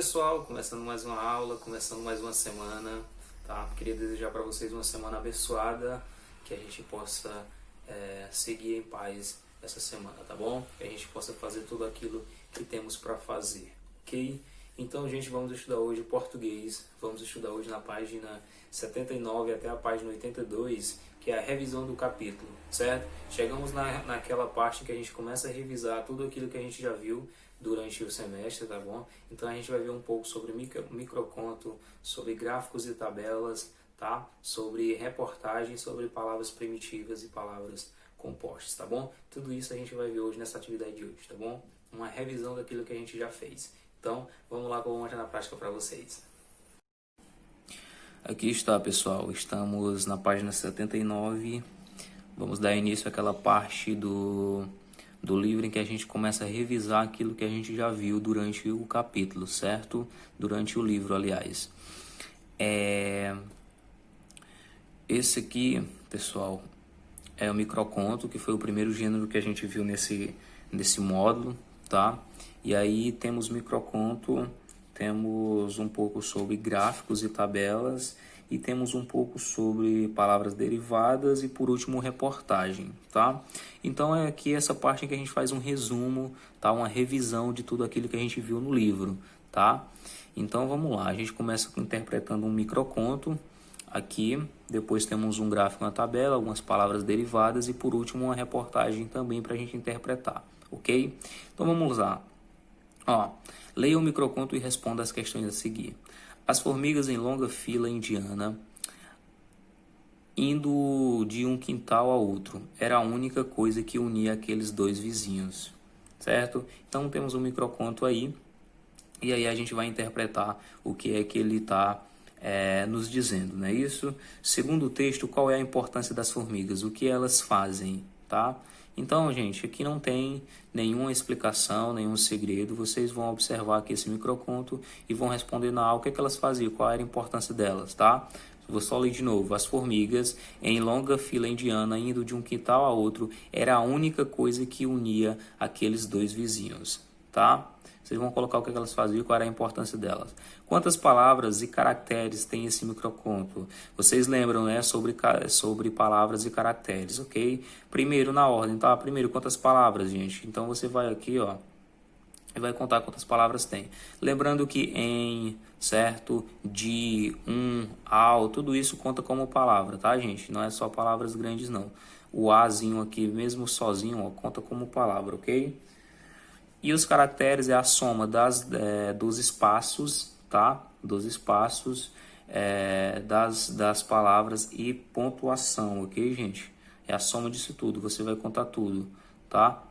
pessoal, começando mais uma aula, começando mais uma semana, tá? Queria desejar para vocês uma semana abençoada, que a gente possa seguir em paz essa semana, tá bom? Que a gente possa fazer tudo aquilo que temos para fazer, ok? Então, gente, vamos estudar hoje português, vamos estudar hoje na página 79 até a página 82, que é a revisão do capítulo, certo? Chegamos naquela parte que a gente começa a revisar tudo aquilo que a gente já viu durante o semestre, tá bom? Então a gente vai ver um pouco sobre microconto, sobre gráficos e tabelas, tá? Sobre reportagem, sobre palavras primitivas e palavras compostas, tá bom? Tudo isso a gente vai ver hoje nessa atividade de hoje, tá bom? Uma revisão daquilo que a gente já fez. Então, vamos lá que eu vou mostrar na prática para vocês. Aqui está, pessoal. Estamos na página 79. Vamos dar início àquela parte do livro em que a gente começa a revisar aquilo que a gente já viu durante o capítulo, certo? Durante o livro, aliás. Esse aqui, pessoal, é o microconto, que foi o primeiro gênero que a gente viu nesse módulo, tá? E aí temos microconto, temos um pouco sobre gráficos e tabelas, e temos um pouco sobre palavras derivadas e, por último, reportagem, tá? Então, é aqui essa parte em que a gente faz um resumo, tá? Uma revisão de tudo aquilo que a gente viu no livro, tá? Então, vamos lá. A gente começa interpretando um microconto aqui, depois temos um gráfico na tabela, algumas palavras derivadas e, por último, uma reportagem também para a gente interpretar, ok? Então, vamos lá. Ó, leia o microconto e responda as questões a seguir. As formigas em longa fila indiana, indo de um quintal a outro, era a única coisa que unia aqueles dois vizinhos, certo? Então temos um microconto aí, e aí a gente vai interpretar o que é que ele está nos dizendo, não é isso? Segundo o texto, qual é a importância das formigas? O que elas fazem, tá? Então, gente, aqui não tem nenhuma explicação, nenhum segredo. Vocês vão observar aqui esse microconto e vão responder na aula o que é que elas faziam, qual era a importância delas, tá? Vou só ler de novo. As formigas, em longa fila indiana, indo de um quintal a outro, era a única coisa que unia aqueles dois vizinhos, tá? Vocês vão colocar o que elas faziam e qual era a importância delas. Quantas palavras e caracteres tem esse microconto? Vocês lembram, né, sobre palavras e caracteres, ok? Primeiro, na ordem, tá? Primeiro, quantas palavras, gente? Então, você vai aqui, ó, e vai contar quantas palavras tem. Lembrando que em, certo, de, ao, tudo isso conta como palavra, tá, gente? Não é só palavras grandes, não. O azinho aqui, mesmo sozinho, ó, conta como palavra, ok? E os caracteres é a soma dos espaços, tá? Dos espaços, das palavras e pontuação, ok, gente? É a soma disso tudo, você vai contar tudo, tá?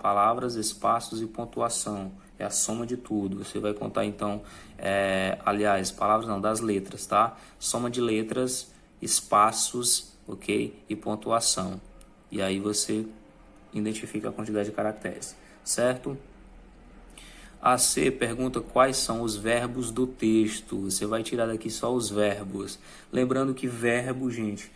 Palavras, espaços e pontuação. É a soma de tudo. Você vai contar, então, aliás, palavras não, das letras, tá? Soma de letras, espaços, ok? E pontuação. E aí você identifica a quantidade de caracteres, certo? A C pergunta quais são os verbos do texto. Você vai tirar daqui só os verbos. Lembrando que verbo, gente,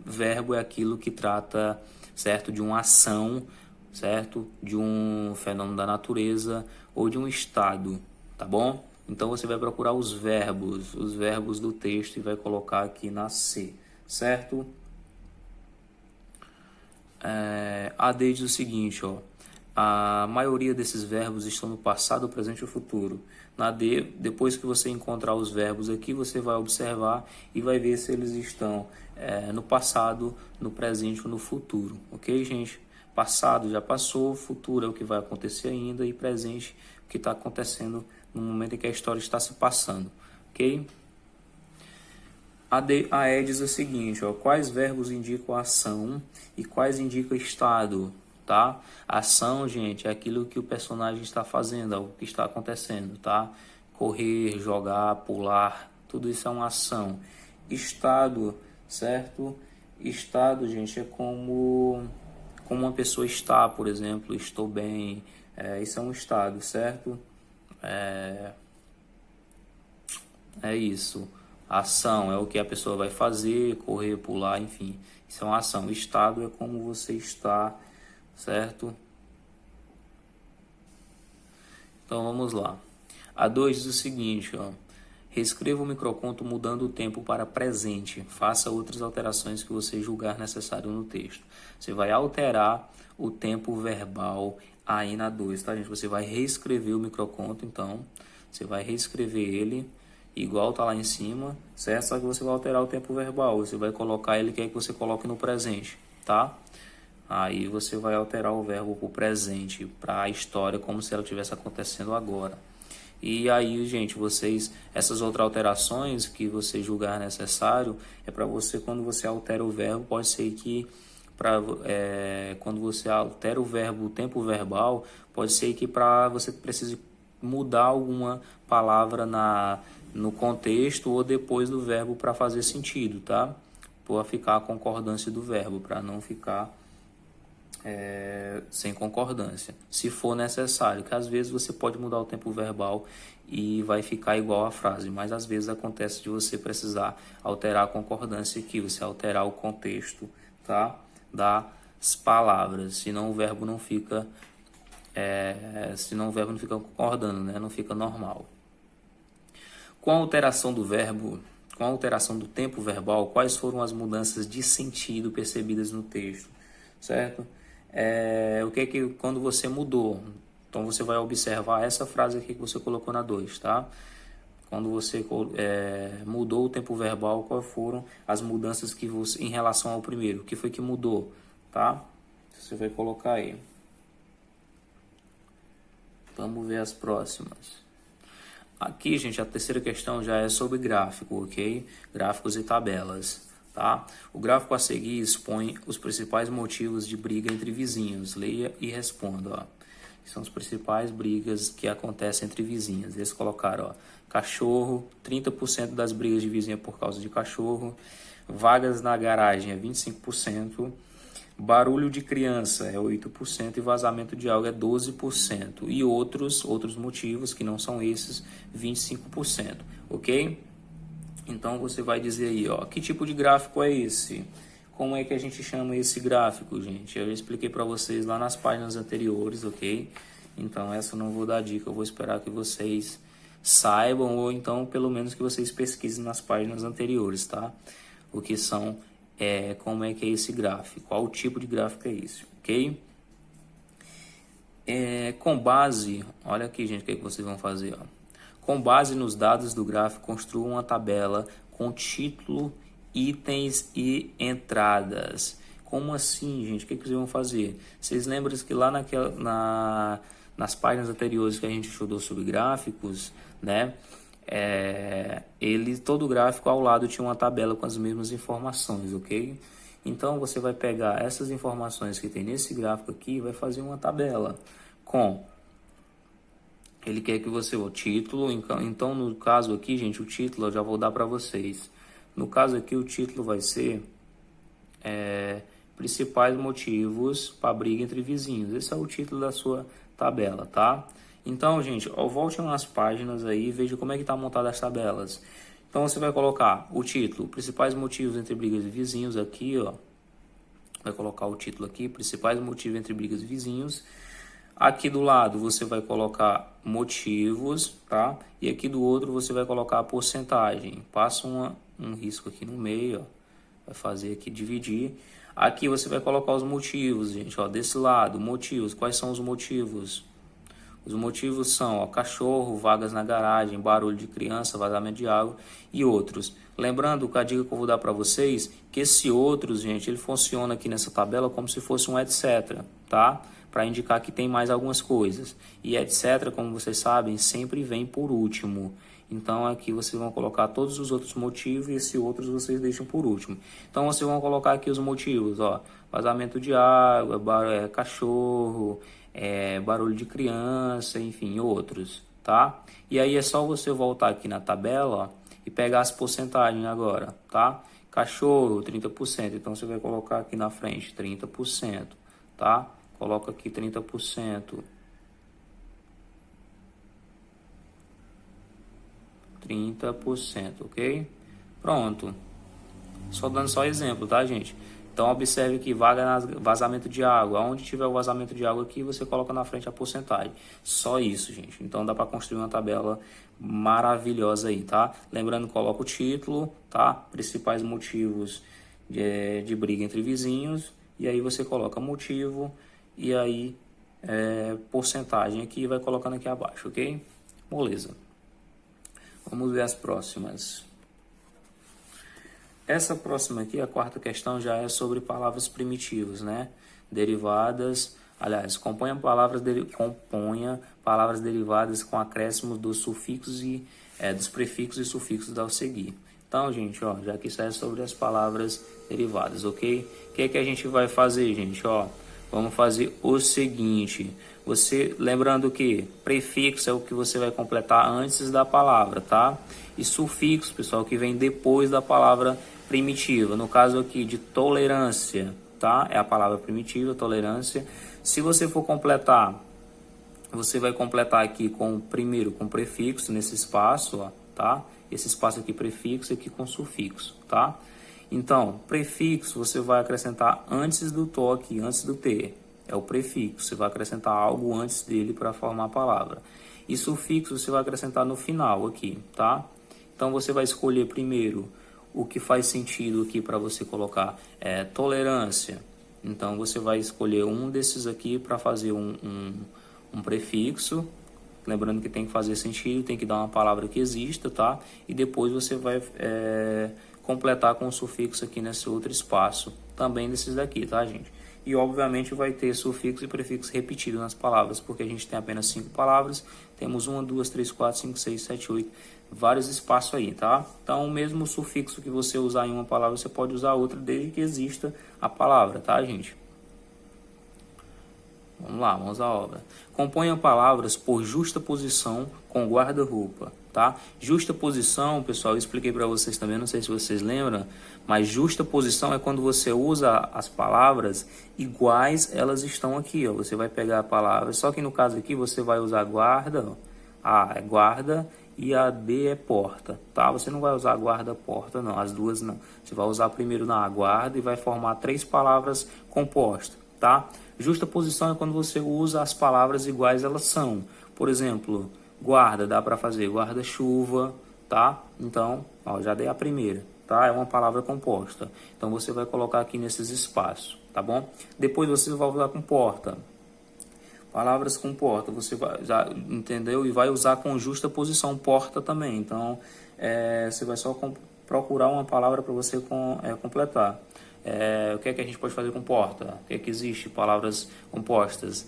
verbo é aquilo que trata, certo, de uma ação, certo, de um fenômeno da natureza ou de um estado, tá bom? Então você vai procurar os verbos do texto e vai colocar aqui na C, certo? A D diz o seguinte, ó. A maioria desses verbos estão no passado, presente ou futuro. Na D, depois que você encontrar os verbos aqui, você vai observar e vai ver se eles estão no passado, no presente ou no futuro. Ok, gente? Passado já passou, futuro é o que vai acontecer ainda e presente o que está acontecendo no momento em que a história está se passando. Ok? A E diz o seguinte, ó, quais verbos indicam ação e quais indicam estado, tá? Ação, gente, é aquilo que o personagem está fazendo, é o que está acontecendo, tá? Correr, jogar, pular, tudo isso é uma ação. Estado, certo? Estado, gente, é como uma pessoa está, por exemplo, estou bem, isso é um estado, certo? É isso. Ação é o que a pessoa vai fazer, correr, pular, enfim. Isso é uma ação. Estado é como você está, certo? Então vamos lá. A 2 diz o seguinte, ó. Reescreva o microconto mudando o tempo para presente. Faça outras alterações que você julgar necessário no texto. Você vai alterar o tempo verbal aí na 2, tá, gente? Você vai reescrever o microconto, então. Você vai reescrever ele igual tá lá em cima, certo? Só que você vai alterar o tempo verbal. Você vai colocar ele, quer que você coloque no presente, tá? Aí você vai alterar o verbo para o presente, para a história como se ela estivesse acontecendo agora. E aí, gente, essas outras alterações que você julgar necessário, é para você, quando você altera o verbo, pode ser que, quando você altera o verbo, o tempo verbal, pode ser que para você precise mudar alguma palavra no contexto ou depois do verbo para fazer sentido, tá? Para ficar a concordância do verbo, para não ficar sem concordância, se for necessário, que às vezes você pode mudar o tempo verbal e vai ficar igual a frase, mas às vezes acontece de você precisar alterar a concordância aqui, você alterar o contexto, tá, das palavras, senão o verbo não fica concordando, né, não fica normal. Com a alteração do verbo, com a alteração do tempo verbal, quais foram as mudanças de sentido percebidas no texto, certo? O que quando você mudou, então você vai observar essa frase aqui que você colocou na 2, tá? Quando você mudou o tempo verbal, quais foram as mudanças que você, em relação ao primeiro, o que foi que mudou, tá? Você vai colocar aí. Vamos ver as próximas. Aqui, gente, a terceira questão já é sobre gráfico, ok? Gráficos e tabelas. Tá? O gráfico a seguir expõe os principais motivos de briga entre vizinhos. Leia e responda. Ó. São as principais brigas que acontecem entre vizinhos. Eles colocaram, ó, cachorro, 30% das brigas de vizinho é por causa de cachorro. Vagas na garagem é 25%. Barulho de criança é 8% e vazamento de água é 12%. E outros motivos que não são esses, 25%. Ok? Então você vai dizer aí, ó, que tipo de gráfico é esse? Como é que a gente chama esse gráfico, gente? Eu já expliquei para vocês lá nas páginas anteriores, ok? Então essa eu não vou dar dica, eu vou esperar que vocês saibam ou então pelo menos que vocês pesquisem nas páginas anteriores, tá? O que são, como é que é esse gráfico, qual tipo de gráfico é esse, ok? Com base, olha aqui, gente, o que vocês vão fazer, ó. Com base nos dados do gráfico, construa uma tabela com título, itens e entradas. Como assim, gente? O que vocês vão fazer? Vocês lembram que lá nas páginas anteriores que a gente estudou sobre gráficos, né? Todo gráfico ao lado tinha uma tabela com as mesmas informações, ok? Então você vai pegar essas informações que tem nesse gráfico aqui e vai fazer uma tabela com... Ele quer que você, o título, então no caso aqui, gente, o título eu já vou dar para vocês. No caso aqui, o título vai ser principais motivos para briga entre vizinhos. Esse é o título da sua tabela, tá? Então, gente, volte nas páginas aí e veja como é que está montada as tabelas. Então, você vai colocar o título, principais motivos entre brigas de vizinhos, aqui, ó. Vai colocar o título aqui, principais motivos entre brigas de vizinhos. Aqui do lado você vai colocar motivos, tá? E aqui do outro você vai colocar a porcentagem. Passa um risco aqui no meio, ó. Vai fazer aqui dividir. Aqui você vai colocar os motivos, gente, ó. Desse lado, motivos. Quais são os motivos? Os motivos são, ó, cachorro, vagas na garagem, barulho de criança, vazamento de água e outros. Lembrando que a dica que eu vou dar para vocês, que esse outros, gente, ele funciona aqui nessa tabela como se fosse um etc, tá? Para indicar que tem mais algumas coisas. E etc, como vocês sabem, sempre vem por último. Então aqui vocês vão colocar todos os outros motivos e esses outros vocês deixam por último. Então vocês vão colocar aqui os motivos, ó, vazamento de água, cachorro, barulho de criança, enfim, outros, tá? E aí é só você voltar aqui na tabela, ó, e pegar as porcentagens agora, tá? Cachorro, 30%, então você vai colocar aqui na frente 30%, tá? Coloca aqui 30%. 30%, ok? Pronto. Só dando só exemplo, tá, gente? Então observe que vazamento de água. Onde tiver o vazamento de água aqui, você coloca na frente a porcentagem. Só isso, gente. Então dá para construir uma tabela maravilhosa aí, tá? Lembrando, coloca o título, tá? Principais motivos de briga entre vizinhos. E aí você coloca motivo e aí porcentagem aqui, vai colocando aqui abaixo, ok? Beleza. Vamos ver as próximas. Essa próxima aqui, a quarta questão, já é sobre palavras primitivas, né? Derivadas, aliás, componha palavras derivadas com acréscimo dos sufixos e dos prefixos e sufixos ao seguir. Então, gente, ó, já que isso é sobre as palavras derivadas, ok? O que é que a gente vai fazer, gente? Ó, vamos fazer o seguinte. Você, lembrando que prefixo é o que você vai completar antes da palavra, tá? E sufixo, pessoal, que vem depois da palavra primitiva. No caso aqui de tolerância, tá? É a palavra primitiva, tolerância. Se você for completar, você vai completar aqui primeiro com prefixo nesse espaço, ó, tá? Esse espaço aqui prefixo, aqui com sufixo, tá? Então, prefixo você vai acrescentar antes do to aqui, antes do T. É o prefixo, você vai acrescentar algo antes dele para formar a palavra. E sufixo você vai acrescentar no final aqui, tá? Então você vai escolher primeiro o que faz sentido aqui para você colocar tolerância. Então você vai escolher um desses aqui para fazer um prefixo. Lembrando que tem que fazer sentido, tem que dar uma palavra que exista, tá? E depois você vai completar com o sufixo aqui nesse outro espaço, também desses daqui, tá, gente? E obviamente vai ter sufixo e prefixo repetido nas palavras, porque a gente tem apenas 5 palavras, temos 1, 2, 3, 4, 5, 6, 7, 8, vários espaços aí, tá? Então o mesmo sufixo que você usar em uma palavra, você pode usar outra, desde que exista a palavra, tá, gente? Vamos lá, vamos à obra. Componha palavras por justa posição com guarda-roupa, tá? Justa posição, pessoal, eu expliquei para vocês também, não sei se vocês lembram, mas justa posição é quando você usa as palavras iguais, elas estão aqui, ó. Você vai pegar a palavra, só que no caso aqui você vai usar guarda, ó. A é guarda e a B é porta, tá? Você não vai usar guarda-porta, não, as duas não. Você vai usar primeiro na guarda e vai formar 3 palavras compostas, tá? Justa posição é quando você usa as palavras iguais elas são. Por exemplo, guarda, dá para fazer guarda-chuva, tá? Então, ó, já dei a primeira, tá? É uma palavra composta. Então, você vai colocar aqui nesses espaços, tá bom? Depois você vai usar com porta. Palavras com porta, você vai, já entendeu? E vai usar com justa posição, porta também. Então, você vai só procurar uma palavra para você completar. O que é que a gente pode fazer com porta? O que é que existe? Palavras compostas.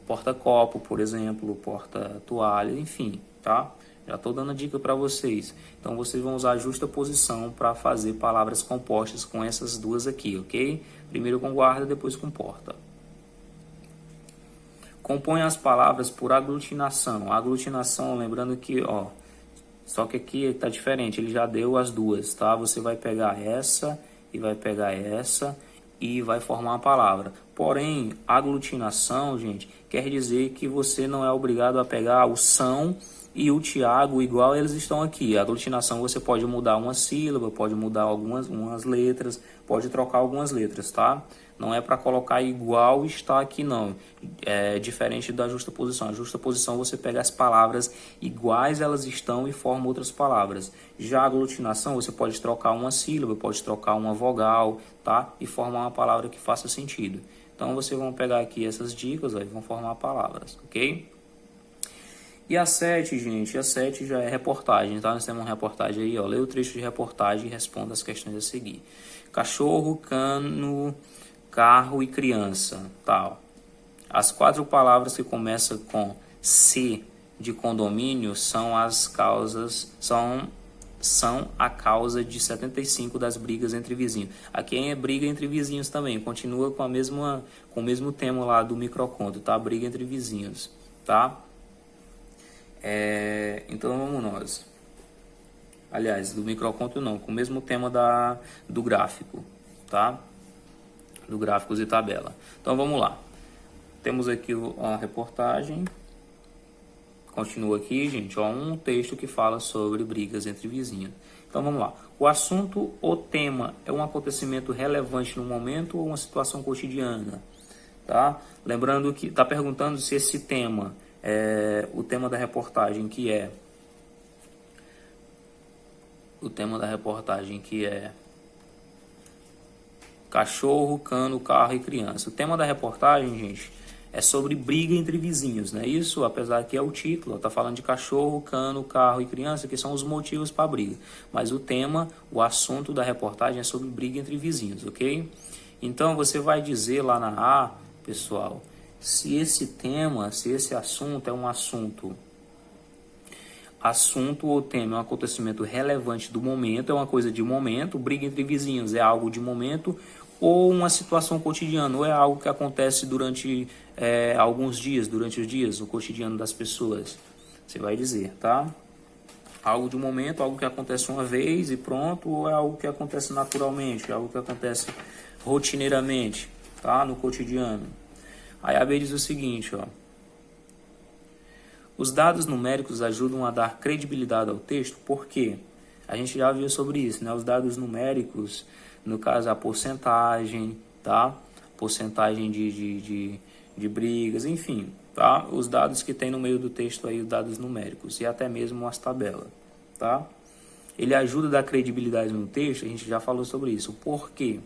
Porta-copo, por exemplo, porta-toalha, enfim, tá? Já estou dando a dica para vocês. Então, vocês vão usar a justa posição para fazer palavras compostas com essas duas aqui, ok? Primeiro com guarda, depois com porta. Compõe as palavras por aglutinação. A aglutinação, lembrando que, ó, só que aqui está diferente, ele já deu as duas, tá? Você vai pegar essa e vai pegar essa e vai formar uma palavra. Porém, aglutinação, gente, quer dizer que você não é obrigado a pegar o são e o Tiago igual eles estão aqui. A aglutinação você pode mudar uma sílaba, pode mudar umas letras, pode trocar algumas letras, tá? Não é para colocar igual está aqui, não. É diferente da justa posição. A justa posição você pega as palavras iguais elas estão e forma outras palavras. Já a aglutinação você pode trocar uma sílaba, pode trocar uma vogal, tá? E formar uma palavra que faça sentido. Então vocês vão pegar aqui essas dicas e vão formar palavras, ok? E a 7, gente, a 7 já é reportagem, tá? Nós temos uma reportagem aí, ó. Lê o trecho de reportagem e responda as questões a seguir. Cachorro, cano, carro e criança, tal. As 4 palavras que começam com C de condomínio são as causas, são a causa de 75 das brigas entre vizinhos. Aqui é briga entre vizinhos também, continua com o mesmo tema lá do microconto, tá? Briga entre vizinhos, tá? Então vamos nós. Aliás, do microconto não, com o mesmo tema do gráfico, tá? Do gráficos e tabela. Então vamos lá. Temos aqui a reportagem. Continua aqui, gente, ó, um texto que fala sobre brigas entre vizinhos. Então vamos lá. O assunto ou tema é um acontecimento relevante no momento ou uma situação cotidiana, tá? Lembrando que está perguntando se esse tema é o tema da reportagem, que é cachorro, cano, carro e criança. O tema da reportagem, gente, é sobre briga entre vizinhos, né? Isso, apesar que é o título, tá falando de cachorro, cano, carro e criança, que são os motivos para a briga. Mas o tema, o assunto da reportagem é sobre briga entre vizinhos, ok? Então você vai dizer lá na A, pessoal, se esse tema, se esse assunto é um assunto ou tema é um acontecimento relevante do momento, é uma coisa de momento, briga entre vizinhos é algo de momento, ou uma situação cotidiana, ou é algo que acontece durante alguns dias, durante os dias, o cotidiano das pessoas. Você vai dizer, tá? Algo de momento, algo que acontece uma vez e pronto, ou é algo que acontece naturalmente, algo que acontece rotineiramente, tá? No cotidiano. Aí a B diz o seguinte, ó. Os dados numéricos ajudam a dar credibilidade ao texto, por quê? A gente já viu sobre isso, né? Os dados numéricos, no caso a porcentagem, tá? Porcentagem de brigas, enfim, tá? Os dados que tem no meio do texto aí, os dados numéricos e até mesmo as tabelas, tá? Ele ajuda a dar credibilidade no texto, a gente já falou sobre isso. Por quê?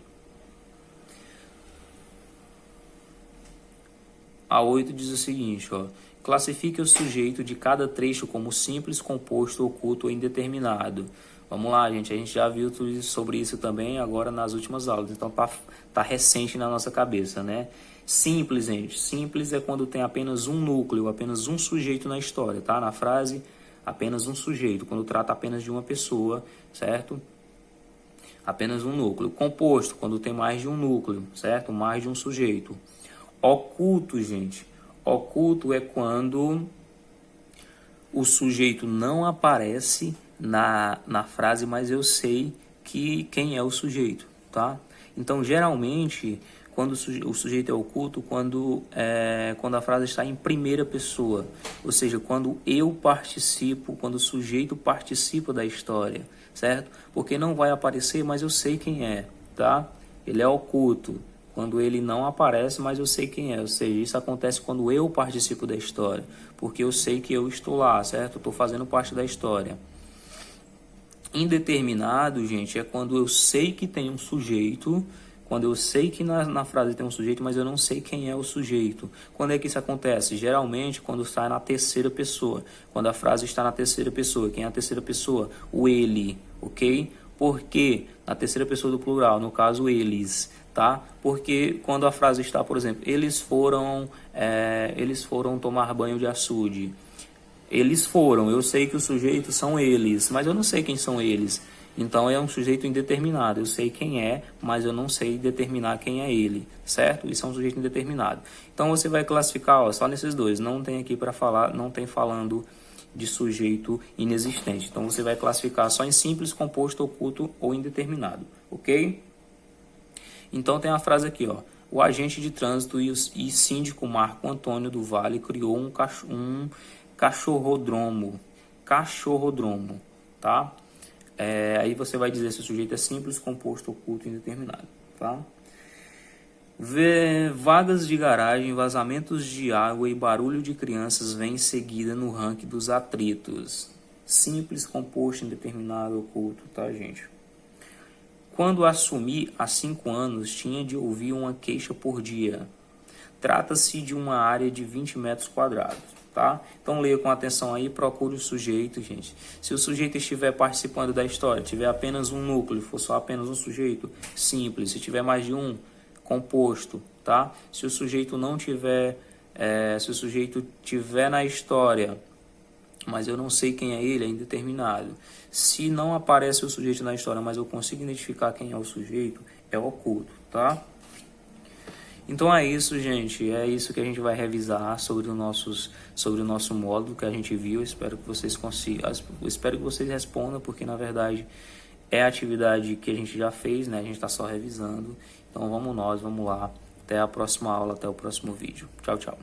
A 8 diz o seguinte, ó. Classifique o sujeito de cada trecho como simples, composto, oculto ou indeterminado. Vamos lá, gente. A gente já viu tudo sobre isso também agora nas últimas aulas. Então tá recente na nossa cabeça, né? Simples, gente. Simples é quando tem apenas um núcleo, apenas um sujeito na história, tá? Na frase, apenas um sujeito. Quando trata apenas de uma pessoa, certo? Apenas um núcleo. Composto, quando tem mais de um núcleo, certo? Mais de um sujeito. Oculto, gente. Oculto é quando o sujeito não aparece na frase, mas eu sei quem é o sujeito, tá? Então, geralmente, quando o sujeito é oculto, quando a frase está em primeira pessoa, ou seja, quando eu participo, quando o sujeito participa da história, certo? Porque não vai aparecer, mas eu sei quem é, tá? Ele é oculto. Quando ele não aparece, mas eu sei quem é. Ou seja, isso acontece quando eu participo da história. Porque eu sei que eu estou lá, certo? Estou fazendo parte da história. Indeterminado, gente, é quando eu sei que tem um sujeito. Quando eu sei que na frase tem um sujeito, mas eu não sei quem é o sujeito. Quando é que isso acontece? Geralmente quando está na terceira pessoa. Quando a frase está na terceira pessoa. Quem é a terceira pessoa? O ele, ok? Por quê? Na terceira pessoa do plural, no caso eles. Tá? Porque quando a frase está, por exemplo, eles foram tomar banho de açude. Eles foram, eu sei que os sujeitos são eles, mas eu não sei quem são eles. Então é um sujeito indeterminado. Eu sei quem é, mas eu não sei determinar quem é ele, certo? Isso é um sujeito indeterminado. Então você vai classificar, ó, só nesses dois. Não tem aqui para falar, não tem falando de sujeito inexistente. Então você vai classificar só em simples, composto, oculto ou indeterminado, ok? Então tem a frase aqui, ó. O agente de trânsito e síndico Marco Antônio do Vale criou um cachorrodromo, tá? Aí você vai dizer se o sujeito é simples, composto, oculto e indeterminado, tá? Vagas de garagem, vazamentos de água e barulho de crianças vem em seguida no ranking dos atritos. Simples, composto, indeterminado, oculto, tá, gente? Quando assumi há 5 anos, tinha de ouvir uma queixa por dia. Trata-se de uma área de 20 metros quadrados, tá? Então leia com atenção aí, procure o sujeito, gente. Se o sujeito estiver participando da história, tiver apenas um núcleo, for só apenas um sujeito, simples. Se tiver mais de um, composto, tá? Se o sujeito não tiver, se o sujeito tiver na história, mas eu não sei quem é ele, é indeterminado. Se não aparece o sujeito na história, mas eu consigo identificar quem é o sujeito, é oculto, tá? Então é isso, gente. É isso que a gente vai revisar sobre o nosso módulo que a gente viu. Espero que vocês consigam, espero que vocês respondam, porque na verdade é a atividade que a gente já fez, né? A gente está só revisando. Então vamos lá. Até a próxima aula, até o próximo vídeo. Tchau, tchau.